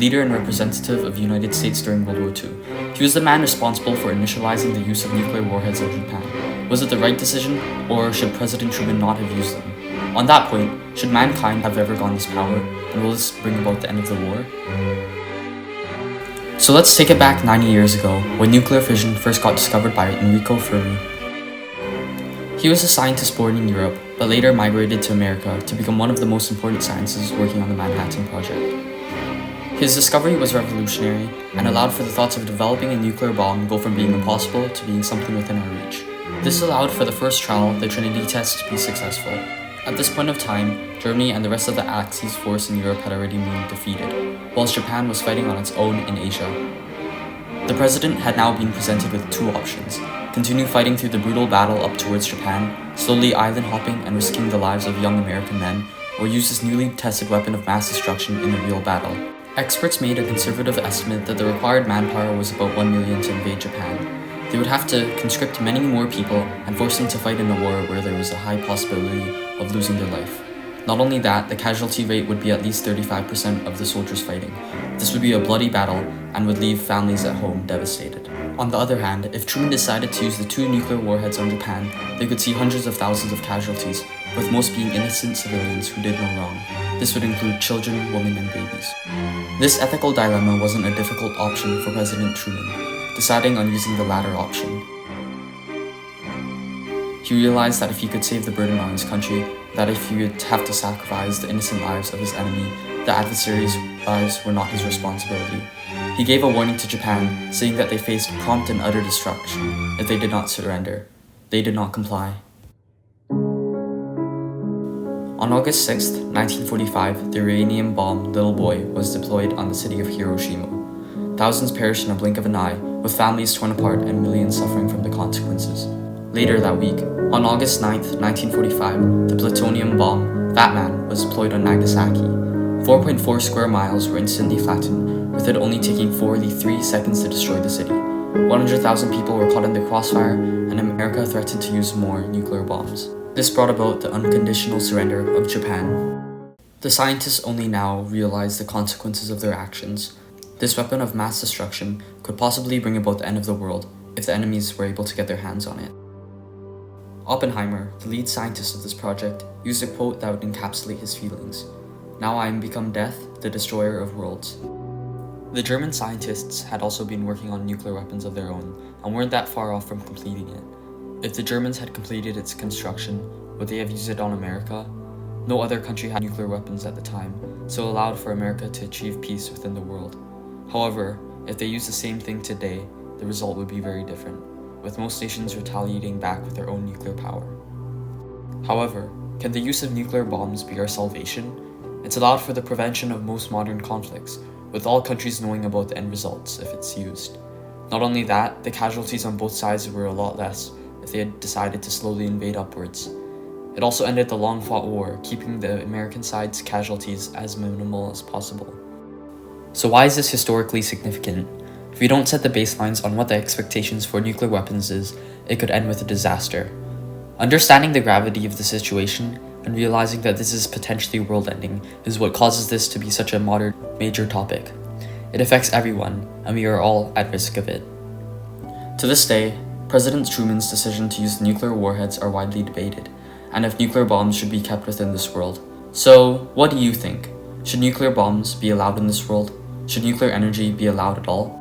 leader and representative of the United States during World War II. He was the man responsible for initializing the use of nuclear warheads on Japan. Was it the right decision, or should President Truman not have used them? On that point, should mankind have ever gone this power, and will this bring about the end of the war? So let's take it back 90 years ago, when nuclear fission first got discovered by Enrico Fermi. He was a scientist born in Europe, but later migrated to America to become one of the most important scientists working on the Manhattan Project. His discovery was revolutionary and allowed for the thoughts of developing a nuclear bomb go from being impossible to being something within our reach. This allowed for the first trial, the Trinity test, to be successful. At this point of time, Germany and the rest of the Axis force in Europe had already been defeated, whilst Japan was fighting on its own in Asia. The president had now been presented with two options: continue fighting through the brutal battle up towards Japan, slowly island hopping and risking the lives of young American men, or use this newly tested weapon of mass destruction in a real battle. Experts made a conservative estimate that the required manpower was about 1 million to invade Japan. They would have to conscript many more people and force them to fight in a war where there was a high possibility of losing their life. Not only that, the casualty rate would be at least 35% of the soldiers fighting. This would be a bloody battle and would leave families at home devastated. On the other hand, if Truman decided to use the 2 nuclear warheads on Japan, they could see hundreds of thousands of casualties, with most being innocent civilians who did no wrong. This would include children, women, and babies. This ethical dilemma wasn't a difficult option for President Truman, deciding on using the latter option. He realized that if he could save the burden on his country, that if he would have to sacrifice the innocent lives of his enemy, the adversaries' lives were not his responsibility. He gave a warning to Japan, saying that they faced prompt and utter destruction if they did not surrender. They did not comply. On August 6, 1945, the uranium bomb Little Boy was deployed on the city of Hiroshima. Thousands perished in a blink of an eye, with families torn apart and millions suffering from the consequences. Later that week, on August 9, 1945, the plutonium bomb, Fat Man, was deployed on Nagasaki. 4.4 square miles were instantly flattened, with it only taking 43 seconds to destroy the city. 100,000 people were caught in the crossfire, and America threatened to use more nuclear bombs. This brought about the unconditional surrender of Japan. The scientists only now realized the consequences of their actions. This weapon of mass destruction could possibly bring about the end of the world if the enemies were able to get their hands on it. Oppenheimer, the lead scientist of this project, used a quote that would encapsulate his feelings: "Now I am become death, the destroyer of worlds." The German scientists had also been working on nuclear weapons of their own and weren't that far off from completing it. If the Germans had completed its construction, would they have used it on America? No other country had nuclear weapons at the time, so it allowed for America to achieve peace within the world. However, if they used the same thing today, the result would be very different, with most nations retaliating back with their own nuclear power. However, can the use of nuclear bombs be our salvation? It's allowed for the prevention of most modern conflicts, with all countries knowing about the end results if it's used. Not only that, the casualties on both sides were a lot less if they had decided to slowly invade upwards. It also ended the long-fought war, keeping the American side's casualties as minimal as possible. So why is this historically significant? If we don't set the baselines on what the expectations for nuclear weapons is, it could end with a disaster. Understanding the gravity of the situation and realizing that this is potentially world-ending is what causes this to be such a modern, major topic. It affects everyone, and we are all at risk of it. To this day, President Truman's decision to use nuclear warheads are widely debated, and if nuclear bombs should be kept within this world. So, what do you think? Should nuclear bombs be allowed in this world? Should nuclear energy be allowed at all?